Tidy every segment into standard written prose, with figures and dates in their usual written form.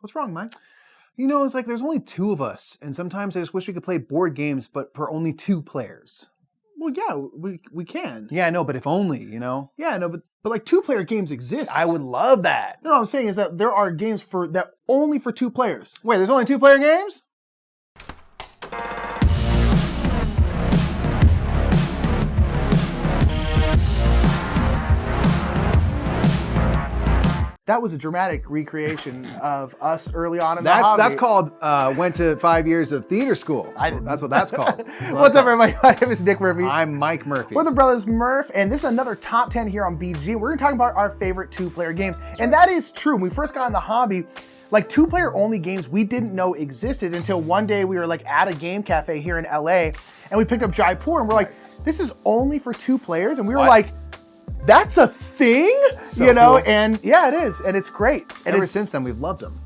What's wrong, Mike? You know, it's like there's only 2 of us, and sometimes I just wish we could play board games, but for only 2 players. Well, yeah, we can. Yeah, I know, but if only, you know? Yeah, no, but like 2-player games exist. I would love that. No, what I'm saying is that there are games that only for 2 players. Wait, there's only 2-player games? That was a dramatic recreation of us early on in the hobby. That's called went to 5 years of theater school. That's what that's called. What's up, everybody? My name is Nick Murphy. I'm Mike Murphy. We're the Brothers Murph, and this is another top 10 here on BG. We're going to talk about our favorite 2-player games. And that is true. When we first got in the hobby, like 2-player only games we didn't know existed until one day we were like at a game cafe here in LA, and we picked up Jaipur, and we're like, this is only for 2 players? And we were like, that's a thing, so you know, cool. And yeah, it is, and it's great. And ever since then, we've loved them.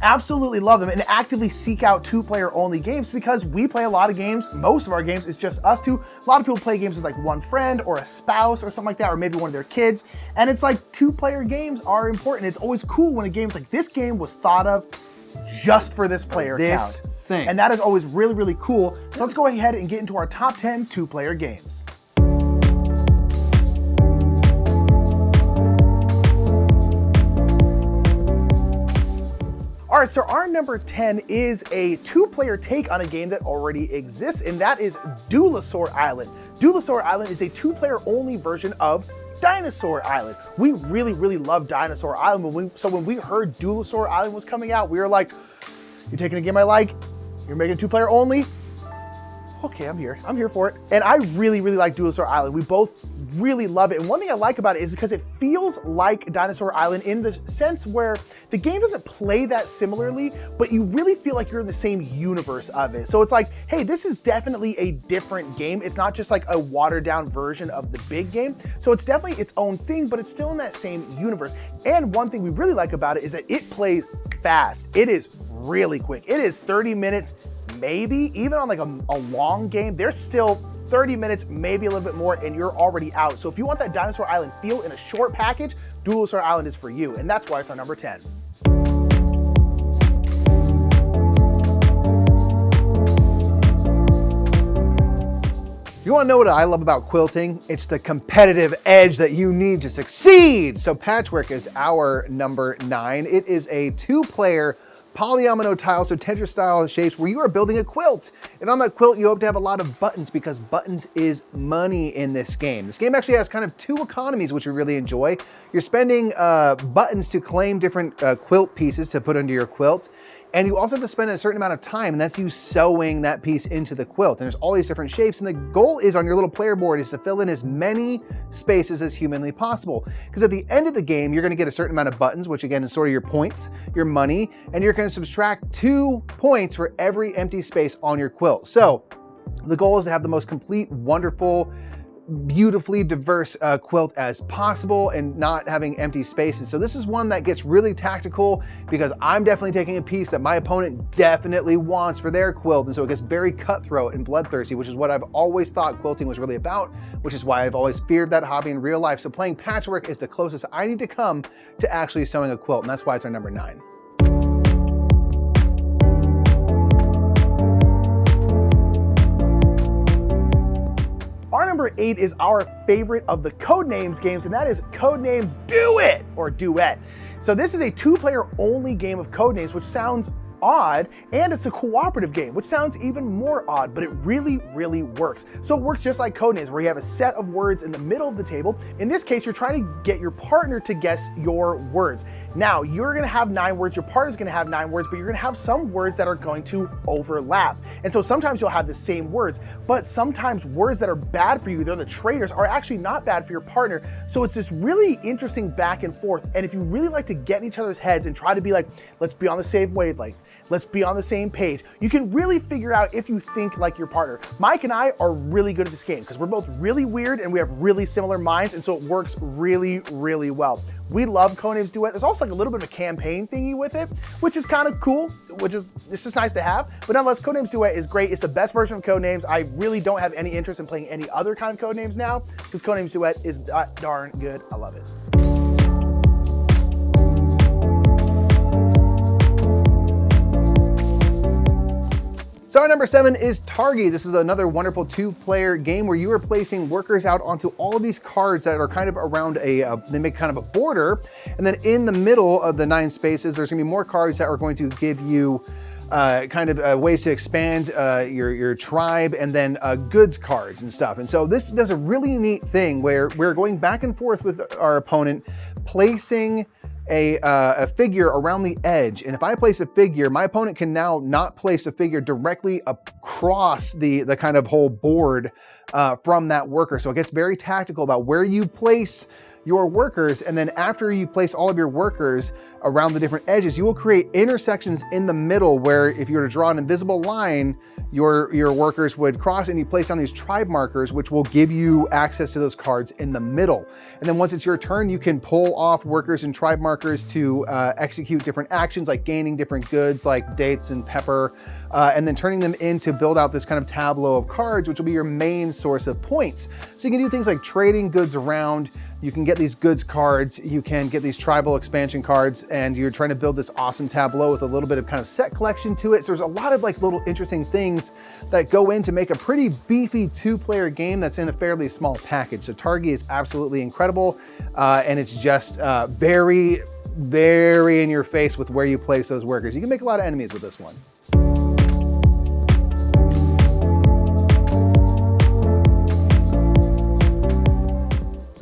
Absolutely love them, and actively seek out 2-player only games because we play a lot of games. Most of our games is just us 2. A lot of people play games with like one friend or a spouse or something like that, or maybe one of their kids. And it's like 2-player games are important. It's always cool when a game's like, this game was thought of just for this player count. Thing. And that is always really, really cool. So let's go ahead and get into our top 10 2-player games. All right, so our number 10 is a 2-player take on a game that already exists, and that is Duelosaur Island. Duelosaur Island is a 2-player only version of Dinosaur Island. We really, really love Dinosaur Island. So when we heard Duelosaur Island was coming out, we were like, you're taking a game I like, you're making a 2-player only? Okay, I'm here for it. And I really, really like Duelosaur Island. We both really love it. And one thing I like about it is because it feels like Dinosaur Island in the sense where the game doesn't play that similarly, but you really feel like you're in the same universe of it. So it's like, hey, this is definitely a different game. It's not just like a watered down version of the big game. So it's definitely its own thing, but it's still in that same universe. And one thing we really like about it is that it plays fast. It is really quick. It is 30 minutes, maybe even on like a long game, there's still 30 minutes, maybe a little bit more, and you're already out. So if you want that Dinosaur Island feel in a short package, Duelosaur Island is for you, and that's why it's our number 10. You want to know what I love about quilting? It's the competitive edge that you need to succeed. So Patchwork is our number 9. It is a 2-player polyomino tile, so Tetris style shapes where you are building a quilt. And on that quilt, you hope to have a lot of buttons because buttons is money in this game. This game actually has kind of 2 economies, which we really enjoy. You're spending buttons to claim different quilt pieces to put under your quilt. And you also have to spend a certain amount of time, and that's you sewing that piece into the quilt. And there's all these different shapes, and the goal is on your little player board is to fill in as many spaces as humanly possible. Because at the end of the game, you're gonna get a certain amount of buttons, which again is sort of your points, your money, and you're gonna subtract 2 points for every empty space on your quilt. So the goal is to have the most complete, wonderful, beautifully diverse quilt as possible and not having empty spaces. So this is one that gets really tactical because I'm definitely taking a piece that my opponent definitely wants for their quilt, and so it gets very cutthroat and bloodthirsty, which is what I've always thought quilting was really about, which is why I've always feared that hobby in real life. So playing Patchwork is the closest I need to come to actually sewing a quilt, and that's why it's our number 9. Our number 8 is our favorite of the Codenames games, and that is Codenames Duet, or Duet. So this is a 2-player only game of Codenames, which sounds odd, and it's a cooperative game, which sounds even more odd, but it really, really works. So it works just like Codenames, where you have a set of words in the middle of the table. In this case, you're trying to get your partner to guess your words. Now, you're gonna have 9 words, your partner's gonna have 9 words, but you're gonna have some words that are going to overlap. And so sometimes you'll have the same words, but sometimes words that are bad for you, they're the traitors, are actually not bad for your partner. So it's this really interesting back and forth. And if you really like to get in each other's heads and try to be like, let's be on the same wavelength, let's be on the same page, you can really figure out if you think like your partner. Mike and I are really good at this game because we're both really weird and we have really similar minds, and so it works really, really well. We love Codenames Duet. There's also like a little bit of a campaign thingy with it, which is kind of cool, it's just nice to have. But nonetheless, Codenames Duet is great. It's the best version of Codenames. I really don't have any interest in playing any other kind of Codenames now because Codenames Duet is that darn good. I love it. So our number 7 is Targi. This is another wonderful 2-player game where you are placing workers out onto all of these cards that are kind of around they make kind of a border. And then in the middle of the 9 spaces, there's gonna be more cards that are going to give you ways to expand your tribe, and then goods cards and stuff. And so this does a really neat thing where we're going back and forth with our opponent, placing a figure around the edge. And if I place a figure, my opponent can now not place a figure directly across the kind of whole board from that worker. So it gets very tactical about where you place your workers, and then after you place all of your workers around the different edges, you will create intersections in the middle where if you were to draw an invisible line, your workers would cross, and you place down these tribe markers, which will give you access to those cards in the middle. And then once it's your turn, you can pull off workers and tribe markers to execute different actions, like gaining different goods like dates and pepper, and then turning them in to build out this kind of tableau of cards, which will be your main source of points. So you can do things like trading goods around. You can get these goods cards, you can get these tribal expansion cards, and you're trying to build this awesome tableau with a little bit of kind of set collection to it. So there's a lot of like little interesting things that go in to make a pretty beefy 2-player game that's in a fairly small package. So Targi is absolutely incredible, and it's just very, very in your face with where you place those workers. You can make a lot of enemies with this one.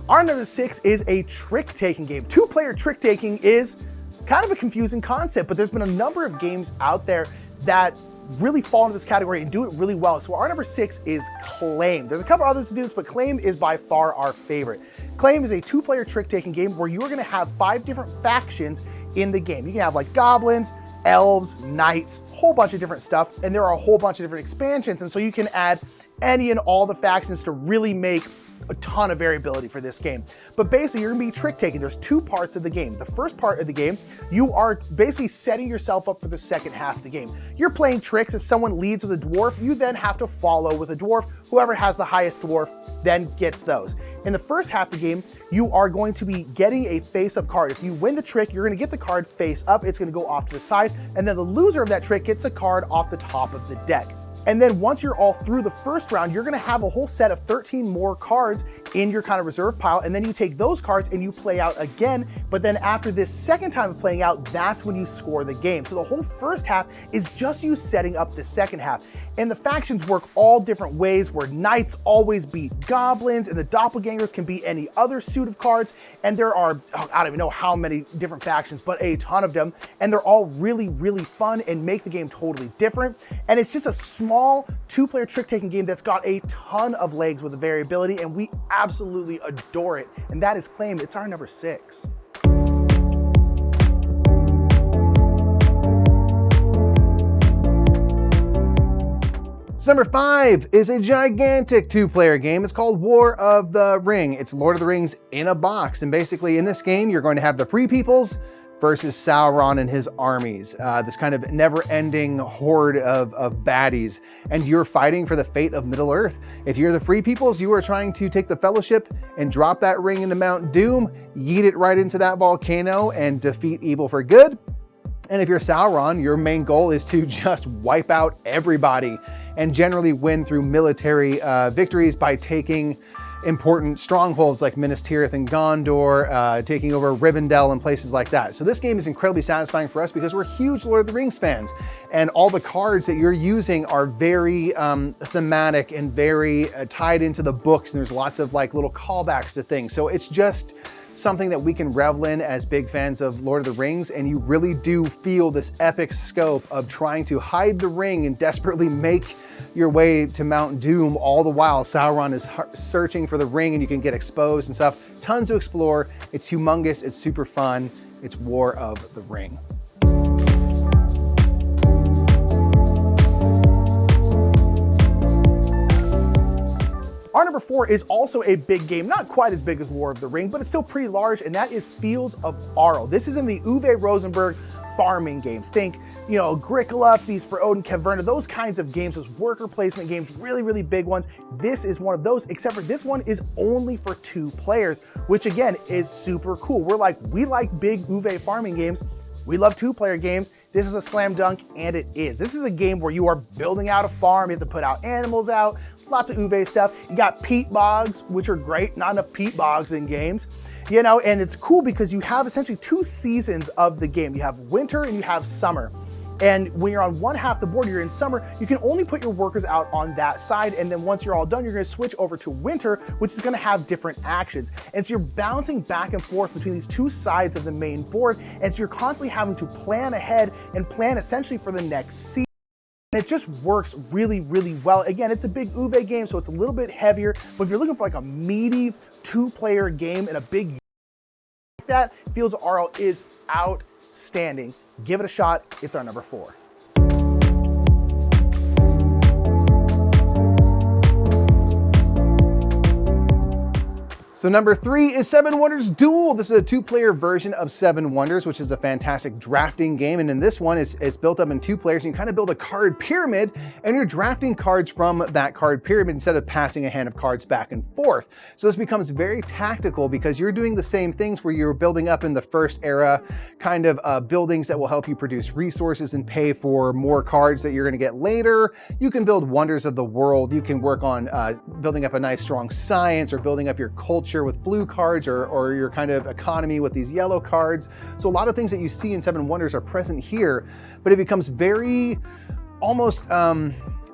Our number 6 is a trick-taking game. 2-player trick-taking is kind of a confusing concept, but there's been a number of games out there that really fall into this category and do it really well. So our number 6 is Claim. There's a couple others to do this, but Claim is by far our favorite. Claim is a 2-player trick-taking game where you are gonna have 5 different factions in the game. You can have like goblins, elves, knights, a whole bunch of different stuff, and there are a whole bunch of different expansions, and so you can add any and all the factions to really make a ton of variability for this game. But basically, you're gonna be trick taking. There's 2 parts of the game. The first part of the game, you are basically setting yourself up for the second half of the game. You're playing tricks. If someone leads with a dwarf, you then have to follow with a dwarf. Whoever has the highest dwarf then gets those. In the first half of the game, you are going to be getting a face-up card. If you win the trick, you're gonna get the card face up. It's gonna go off to the side, and then the loser of that trick gets a card off the top of the deck. And then once you're all through the first round, you're gonna have a whole set of 13 more cards in your kind of reserve pile, and then you take those cards and you play out again, but then after this second time of playing out, that's when you score the game. So the whole first half is just you setting up the second half. And the factions work all different ways, where knights always beat goblins, and the doppelgangers can beat any other suit of cards, and there are, I don't even know how many different factions, but a ton of them, and they're all really, really fun and make the game totally different. And it's just a small 2-player trick-taking game that's got a ton of legs with the variability, and we absolutely adore it. And that is Claim. It's our number 6. So number 5 is a gigantic 2-player game. It's called War of the Ring. It's Lord of the Rings in a box. And basically in this game, you're going to have the Free Peoples versus Sauron and his armies. This kind of never-ending horde of baddies. And you're fighting for the fate of Middle-earth. If you're the Free Peoples, you are trying to take the Fellowship and drop that ring into Mount Doom, yeet it right into that volcano, and defeat evil for good. And if you're Sauron, your main goal is to just wipe out everybody and generally win through military victories by taking important strongholds like Minas Tirith and Gondor, taking over Rivendell and places like that. So this game is incredibly satisfying for us because we're huge Lord of the Rings fans, and all the cards that you're using are very thematic and very tied into the books, and there's lots of like little callbacks to things. So it's just something that we can revel in as big fans of Lord of the Rings, and you really do feel this epic scope of trying to hide the ring and desperately make your way to Mount Doom, all the while Sauron is searching for the ring and you can get exposed and stuff. Tons to explore. It's humongous, it's super fun. It's War of the Ring. Our number 4 is also a big game, not quite as big as War of the Ring, but it's still pretty large, and that is Fields of Arle. This is in the Uwe Rosenberg farming games. Think, you know, Agricola, Feast for Odin, Caverna, those kinds of games, those worker placement games, really, really big ones. This is one of those, except for this one is only for 2 players, which again is super cool. We like big Uwe farming games. We love 2-player games. this is a slam dunk, and it is. This is a game where you are building out a farm, you have to put out animals out, lots of Uwe stuff. You got peat bogs, which are great, not enough peat bogs in games. You know, and it's cool because you have essentially 2 seasons of the game. You have winter and you have summer. And when you're on one half the board, you're in summer, you can only put your workers out on that side. And then once you're all done, you're gonna switch over to winter, which is gonna have different actions. And so you're bouncing back and forth between these 2 sides of the main board. And so you're constantly having to plan ahead and plan essentially for the next season. And it just works really, really well. Again, it's a big Uwe game, so it's a little bit heavier, but if you're looking for like a meaty 2-player game and a big like that, Fields of Arle is outstanding. Give it a shot. It's our number 4. So number 3 is Seven Wonders Duel. This is a 2-player version of Seven Wonders, which is a fantastic drafting game. And in this one, it's built up in 2 players. You can kind of build a card pyramid, and you're drafting cards from that card pyramid instead of passing a hand of cards back and forth. So this becomes very tactical because you're doing the same things where you're building up in the first era kind of buildings that will help you produce resources and pay for more cards that you're going to get later. You can build wonders of the world. You can work on building up a nice strong science or building up your culture with blue cards or your kind of economy with these yellow cards. So a lot of things that you see in Seven Wonders are present here, but it becomes very almost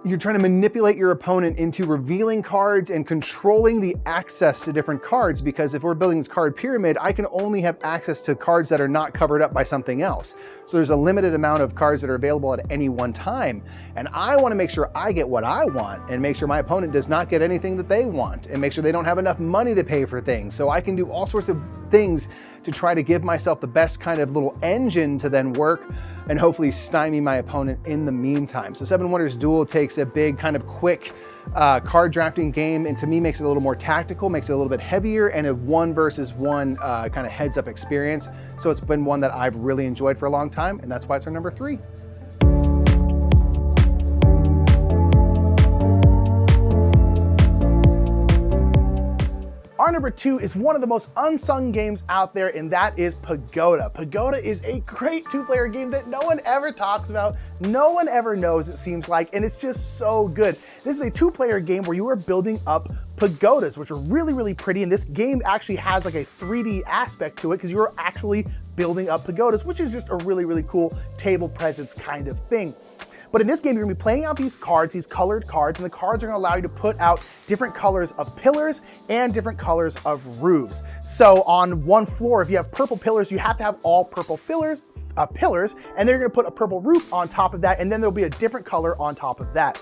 you're trying to manipulate your opponent into revealing cards and controlling the access to different cards, because if we're building this card pyramid, I can only have access to cards that are not covered up by something else. So there's a limited amount of cards that are available at any one time. And I want to make sure I get what I want and make sure my opponent does not get anything that they want and make sure they don't have enough money to pay for things. So I can do all sorts of things to try to give myself the best kind of little engine to then work and hopefully stymie my opponent in the meantime. So Seven Wonders Duel takes a big kind of quick card drafting game and to me makes it a little more tactical, makes it a little bit heavier and a 1 versus 1 kind of heads up experience. So it's been one that I've really enjoyed for a long time, and that's why it's our number 3. Our number 2 is one of the most unsung games out there, and that is Pagoda. Pagoda is a great 2-player game that no one ever talks about, no one ever knows, it seems like, and it's just so good. This is a 2-player game where you are building up pagodas, which are really, really pretty, and this game actually has like a 3D aspect to it because you're actually building up pagodas, which is just a really, really cool table presence kind of thing. But in this game, you're gonna be playing out these cards, these colored cards, and the cards are gonna allow you to put out different colors of pillars and different colors of roofs. So on one floor, if you have purple pillars, you have to have all purple pillars, and then you're gonna put a purple roof on top of that, and then there'll be a different color on top of that.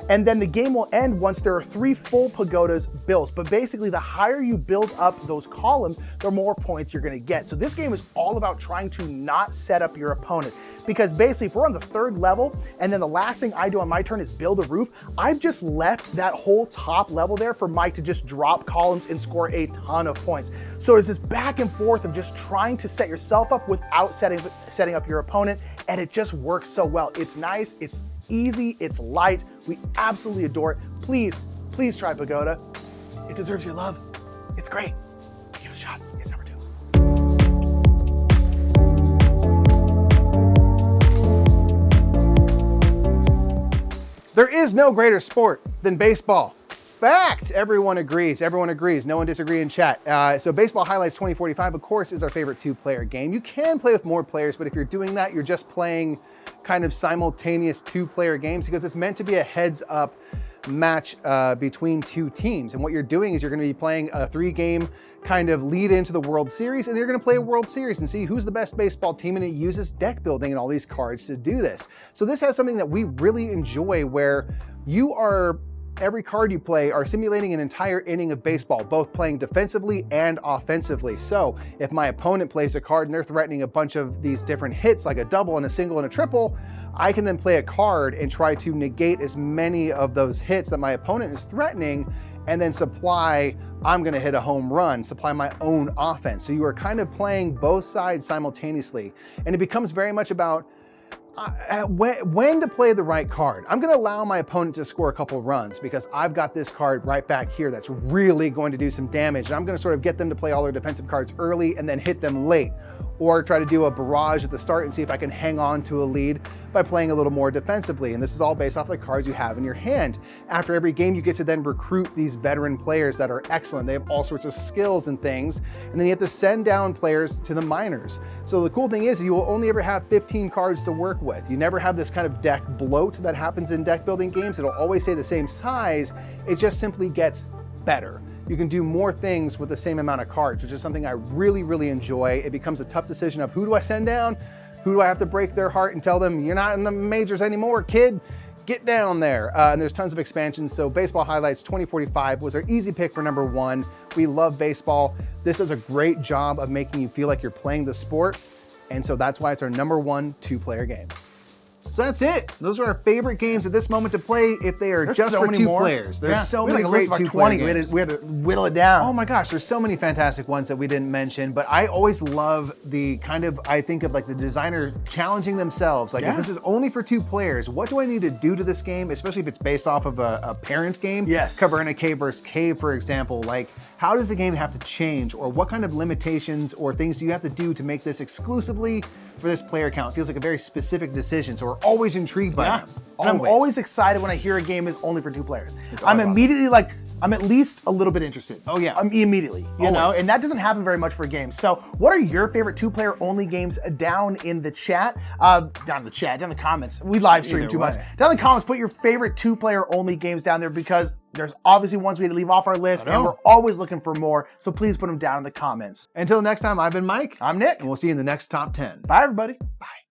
And then the game will end once there are 3 full pagodas built. But basically, the higher you build up those columns, the more points you're gonna get. So this game is all about trying to not set up your opponent. Because basically, if we're on the 3rd level, and then the last thing I do on my turn is build a roof, I've just left that whole top level there for Mike to just drop columns and score a ton of points. So it's this back and forth of just trying to set yourself up without setting up your opponent, and it just works so well. It's nice, it's easy, it's light. We absolutely adore it. Please, please try Pagoda. It deserves your love. It's great. Give it a shot. It's number 2. There is no greater sport than baseball. Fact! Everyone agrees. Everyone agrees. No one disagree in chat. So Baseball Highlights 2045, of course, is our favorite 2-player game. You can play with more players, but if you're doing that, you're just playing kind of simultaneous 2-player games because it's meant to be a heads-up match between 2 teams. And what you're doing is you're going to be playing a 3-game kind of lead into the World Series, and you're going to play a World Series and see who's the best baseball team, and it uses deck building and all these cards to do this. So this has something that we really enjoy where you are every card you play are simulating an entire inning of baseball, both playing defensively and offensively. So if my opponent plays a card and they're threatening a bunch of these different hits, like a double and a single and a triple, I can then play a card and try to negate as many of those hits that my opponent is threatening, and then supply, I'm gonna hit a home run, supply my own offense. So you are kind of playing both sides simultaneously. And it becomes very much about When to play the right card. I'm gonna allow my opponent to score a couple runs because I've got this card right back here that's really going to do some damage, and I'm gonna sort of get them to play all their defensive cards early and then hit them late, or try to do a barrage at the start and see if I can hang on to a lead by playing a little more defensively. And this is all based off the cards you have in your hand. After every game, you get to then recruit these veteran players that are excellent. They have all sorts of skills and things, and then you have to send down players to the minors. So the cool thing is you will only ever have 15 cards to work with. You never have this kind of deck bloat that happens in deck building games. It'll always stay the same size. It just simply gets better. You can do more things with the same amount of cards, which is something I really, really enjoy. It becomes a tough decision of who do I send down? Who do I have to break their heart and tell them, you're not in the majors anymore, kid? Get down there. And there's tons of expansions. So Baseball Highlights 2045 was our easy pick for #1. We love baseball. This does a great job of making you feel like you're playing the sport. And so that's why it's our #1 two-player game. So that's it. Those are our favorite games at this moment to play if they are just for two players. There's so many great two-player games. We had to whittle it down. Oh my gosh, there's so many fantastic ones that we didn't mention, but I always love the kind of, I think of like the designer challenging themselves. Like if this is only for 2 players, what do I need to do to this game? Especially if it's based off of a parent game. Yes. Caverna Cave versus Cave, for example. Like how does the game have to change, or what kind of limitations or things do you have to do to make this exclusively for this player count? It feels like a very specific decision, so we're always intrigued by them. And I'm always excited when I hear a game is only for 2 players. I'm immediately like, I'm at least a little bit interested. Oh yeah. Immediately, you know, and that doesn't happen very much for games. So what are your favorite 2-player only games down in the chat? Down in the comments. We live stream too much. Down in the comments, put your favorite 2-player only games down there, because there's obviously ones we had to leave off our list, and we're always looking for more. So please put them down in the comments. Until next time, I've been Mike. I'm Nick. And we'll see you in the next top 10. Bye, everybody. Bye.